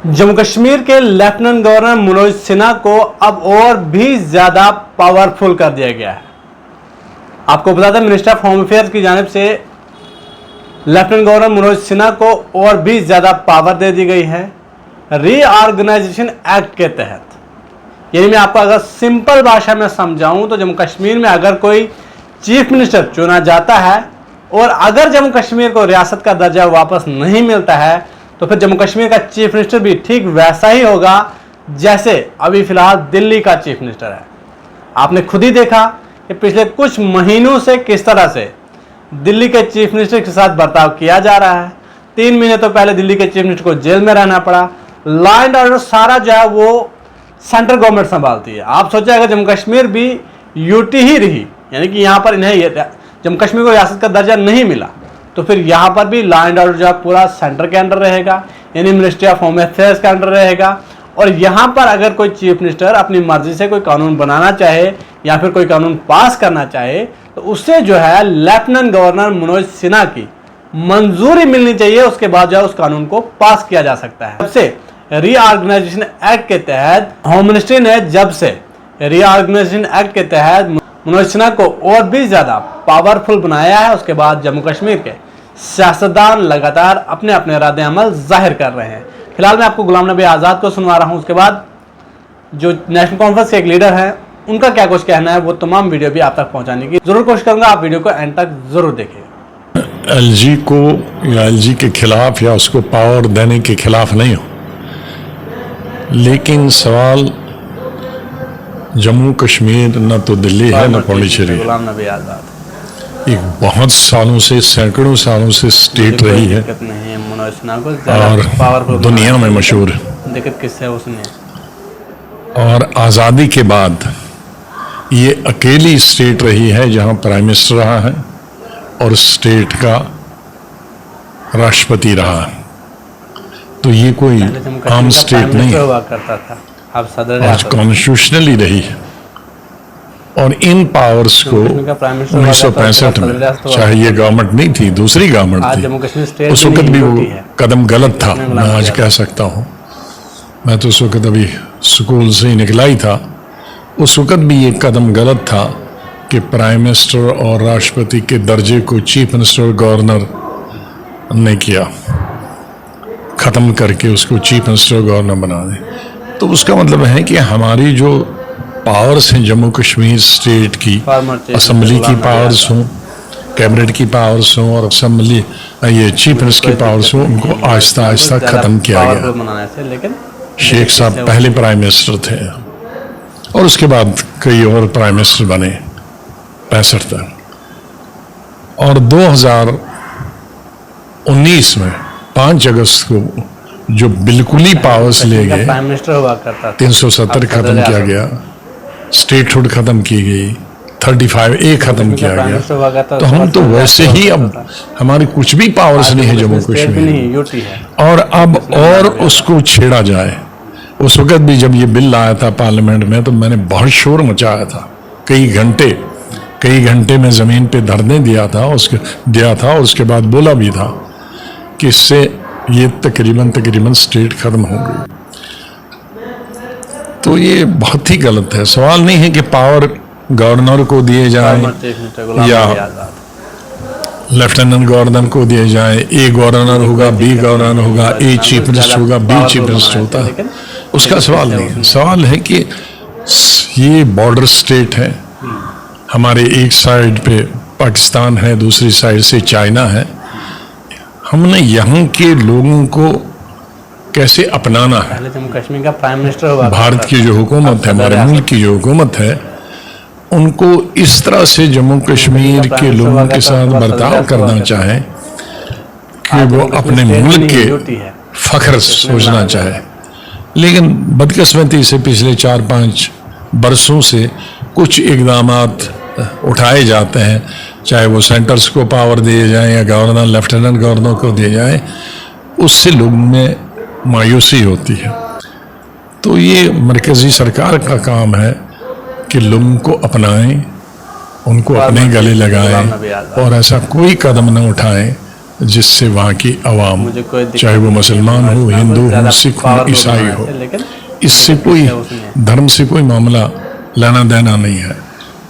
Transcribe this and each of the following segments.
जम्मू कश्मीर के lieutenant governor Manoj Sinha को अब और भी ज्यादा पावरफुल कर दिया गया है। आपको बता दें, मिनिस्टर ऑफ होम अफेयर्स की जानिब से लेफ्टिनेंट गवर्नर मनोज सिन्हा को और भी ज्यादा पावर दे दी गई है रीऑर्गेनाइजेशन एक्ट के तहत। यानी मैं आपको अगर सिंपल भाषा में समझाऊं तो जम्मू कश्मीर में अगर कोई चीफ मिनिस्टर चुना जाता है और अगर जम्मू कश्मीर को रियासत का दर्जा वापस नहीं मिलता है तो फिर जम्मू कश्मीर का चीफ मिनिस्टर भी ठीक वैसा ही होगा जैसे अभी फिलहाल दिल्ली का चीफ मिनिस्टर है। आपने खुद ही देखा कि पिछले कुछ महीनों से किस तरह से दिल्ली के चीफ मिनिस्टर के साथ बर्ताव किया जा रहा है। 3 महीने तो पहले दिल्ली के चीफ मिनिस्टर को जेल में रहना पड़ा। लॉ एंड ऑर्डर सारा जो है वो सेंट्रल गवर्नमेंट संभालती है। आप सोचें अगर जम्मू कश्मीर भी यूटी ही रही, यानी कि यहाँ पर इन्हें जम्मू कश्मीर को रियासत का दर्जा नहीं मिला, तो फिर यहाँ पर भी लॉ एंड ऑर्डर जो है पूरा सेंटर के अंडर रहेगा, यानी मिनिस्ट्री ऑफ होम अफेयर्स के अंडर रहेगा। और यहाँ पर अगर कोई चीफ मिनिस्टर अपनी मर्जी से कोई कानून बनाना चाहे या फिर कोई कानून पास करना चाहे तो उससे जो है लेफ्टिनेंट गवर्नर मनोज सिन्हा की मंजूरी मिलनी चाहिए। उसके बाद जो है उस कानून को पास किया जा सकता है। सबसे रीऑर्गेनाइजेशन एक्ट के तहत होम मिनिस्ट्री ने जब से रीऑर्गेनाइजेशन एक्ट के तहत मनोज सिन्हा को और भी ज्यादा पावरफुल बनाया है, उसके बाद जम्मू कश्मीर के सियासतदान लगातार अपने अपने इरादे अमल जाहिर कर रहे हैं। फिलहाल मैं आपको गुलाम नबी आज़ाद को सुनवा रहा हूं, उसके बाद जो नेशनल कॉन्फ्रेंस के एक लीडर हैं उनका क्या कुछ कहना है वो तमाम वीडियो भी आप तक पहुंचाने की जरूर कोशिश करूंगा। आप वीडियो को एंड तक जरूर देखिए। एलजी को या एलजी के खिलाफ या उसको पावर देने के खिलाफ नहीं हो, लेकिन सवाल जम्मू कश्मीर न तो दिल्ली है न पौंडीचेरी। गुलाम नबी आज़ाद एक बहुत सालों से, सैकड़ों सालों से स्टेट रही है और दुनिया में मशहूर है। दिक्कत किससे उसने और आज़ादी के बाद ये अकेली स्टेट रही है जहां प्राइम मिनिस्टर रहा है और स्टेट का राष्ट्रपति रहा है। तो ये कोई आम स्टेट नहीं हुआ करता था, अब सदर आज कॉन्स्टिट्यूशनली रही है। और इन पावर्स को 1965 में, चाहे ये गवर्नमेंट नहीं थी, दूसरी गवर्नमेंट थी, उस वक्त भी वो कदम गलत था। मैं आज कह सकता हूँ, मैं तो उस वक्त अभी स्कूल से ही निकला ही था, उस वक्त भी ये कदम गलत था कि प्राइम मिनिस्टर और राष्ट्रपति के दर्जे को चीफ मिनिस्टर और गवर्नर ने किया, ख़त्म करके उसको चीफ मिनिस्टर और गवर्नर बना दे। तो उसका मतलब है कि हमारी जो पावर्स हैं जम्मू कश्मीर स्टेट की, असेंबली की पावर्स हों, कैबिनेट की पावर्स हों और असेंबली ये चीफ मिनिस्टर की पावर्स हों, उनको आहिस्ता आहिस्ता ख़त्म किया गया। शेख साहब पहले प्राइम मिनिस्टर थे और उसके बाद कई और प्राइम मिनिस्टर बने 65 तक। और 2019 में 5 अगस्त को जो बिल्कुल ही पावर्स ले गए, प्राइम मिनिस्टर हुआ करता था, 370 खत्म किया गया, स्टेटहुड खत्म की गई, 35A खत्म किया गया। तो हम तो वैसे ही अब हमारी कुछ भी पावर्स नहीं है जम्मू कश्मीर, और अब और उसको छेड़ा जाए। उस वक्त भी जब ये बिल आया था पार्लियामेंट में तो मैंने बहुत शोर मचाया था, कई घंटे में ज़मीन पे धरने दिया था और उसके बाद बोला भी था कि इससे ये तकरीबन स्टेट खत्म हो गई। तो ये बहुत ही गलत है। सवाल नहीं है कि पावर गवर्नर को दिए जाए या लेफ्टिनेंट गवर्नर को दिए जाए, ए गवर्नर होगा, बी गवर्नर होगा, ए चीफ मिनिस्टर होगा, बी चीफ मिनिस्टर होता है, उसका सवाल नहीं है। सवाल है कि ये बॉर्डर स्टेट है, हमारे एक साइड पे पाकिस्तान है, दूसरी साइड से चाइना है। हमने यहाँ के लोगों को कैसे अपनाना है। पहले जम्मू कश्मीर का प्राइम मिनिस्टर हुआ, भारत की जो हुकूमत है, हमारे मुल्क की जो हुकूमत है, उनको इस तरह से जम्मू कश्मीर के लोगों के साथ बर्ताव करना चाहे कि वो अपने मुल्क के फख्र सोचना चाहे। लेकिन बदकिस्मती से पिछले 4-5 बरसों से कुछ इक़दामात उठाए जाते हैं, चाहे वो सेंटर्स को पावर दिए जाए या गवर्नर लेफ्टिनेंट गवर्नर को दिए जाए, उससे लोगों में मायूसी होती है। तो ये मरकज़ी सरकार का काम है कि लोगों को अपनाएं, उनको अपने गले लगाएं और ऐसा कोई कदम न उठाएं जिससे वहाँ की आवाम, मुझे कोई दिक्कत चाहे वो नहीं है, मुसलमान हो, मनोज हिंदू हो, ज़्यादा सिख हो, powerful ईसाई बनाए हो, थे, लेकिन इससे कोई धर्म से कोई मामला लेना देना नहीं है।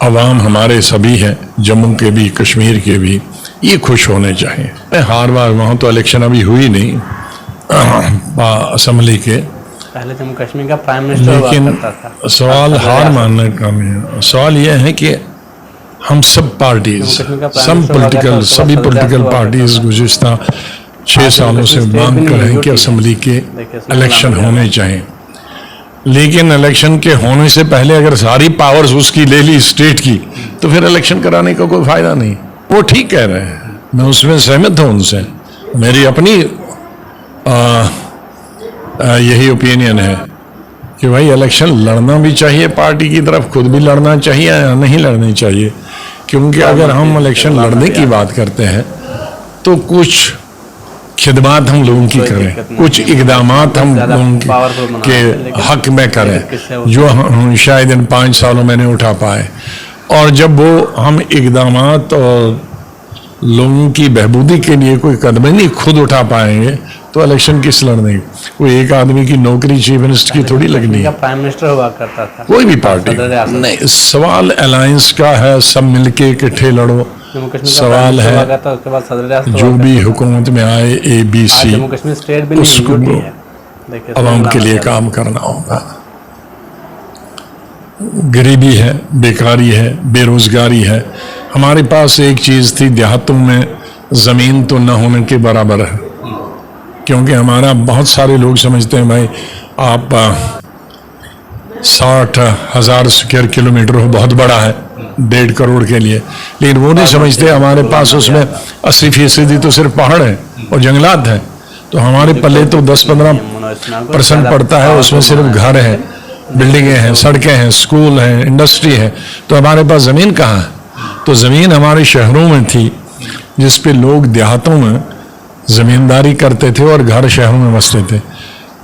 अवाम हमारे सभी हैं, जम्मू के भी, कश्मीर के भी, ये खुश होने चाहिए। हार बार वहाँ तो इलेक्शन अभी हुई नहीं असम्बली के, पहले जम्मू कश्मीर का प्राइम मिनिस्टर हुआ लेकिन करता था। सवाल हार मानने का नहीं है। सवाल यह है कि हम सब पार्टीज, सभी पॉलिटिकल पार्टीज गुज़िस्ता 6 सालों से मांग कर हैं कि असम्बली के इलेक्शन होने चाहिए, लेकिन इलेक्शन के होने से पहले अगर सारी पावर्स उसकी ले ली स्टेट की, तो फिर इलेक्शन कराने का कोई फायदा नहीं। वो ठीक कह रहे हैं, मैं उसमें सहमत हूँ उनसे। मेरी अपनी यही ओपिनियन है कि भाई इलेक्शन लड़ना भी चाहिए, पार्टी की तरफ खुद भी लड़ना चाहिए या नहीं लड़नी चाहिए, क्योंकि अगर हम इलेक्शन लड़ने की बात करते हैं तो कुछ खिदमात हम लोगों की करें, कुछ इक़दामात हम लोगों के हक में करें जो हम शायद इन 5 सालों में नहीं उठा पाए। और जब वो हम इक़दामात और लोगों की बहबूदी के लिए कोई कदम नहीं खुद उठा पाएंगे तो इलेक्शन किस लड़ने। कोई एक आदमी की नौकरी चीफ मिनिस्टर की थोड़ी लगनी है। प्राइम मिनिस्टर हुआ करता था कोई भी पार्टी नहीं, सवाल अलायंस का है, सब मिलके इकट्ठे लड़ो। सवाल है जो भी हुकूमत में आए ABC, जम्मू कश्मीर स्टेट भी उसको आवाम के लिए काम करना होगा। गरीबी है, बेकारी है, बेरोजगारी है। हमारे पास एक चीज़ थी, देहातों में ज़मीन तो न होने के बराबर है, क्योंकि हमारा बहुत सारे लोग समझते हैं भाई आप 60,000 स्क्वायर किलोमीटर हो बहुत बड़ा है 1.5 करोड़ के लिए, लेकिन वो नहीं समझते हमारे पास उसमें 80% तो सिर्फ पहाड़ है और जंगलात हैं। तो हमारे पल्ले तो 10-15% पड़ता है, उसमें सिर्फ घर है, बिल्डिंगें हैं, सड़कें हैं, स्कूल हैं, इंडस्ट्री है। तो हमारे पास ज़मीन कहाँ है? तो ज़मीन हमारे शहरों में थी, जिस पे लोग देहातों में ज़मींदारी करते थे और घर शहरों में बसते थे।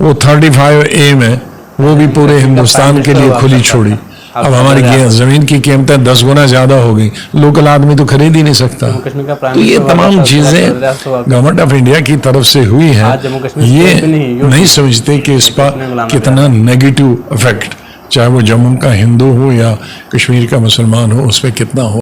वो 35A में वो भी पूरे हिंदुस्तान के लिए खुली छोड़ी। अब हमारी ज़मीन की कीमतें 10 गुना ज़्यादा हो गई, लोकल आदमी तो खरीद ही नहीं सकता। तो ये तमाम चीज़ें गवर्नमेंट ऑफ इंडिया की तरफ से हुई हैं, ये नहीं समझते कि इस पर कितना नेगेटिव इफेक्ट, चाहे वो जम्मू का हिंदू हो या कश्मीर का मुसलमान हो, उस पर कितना हो।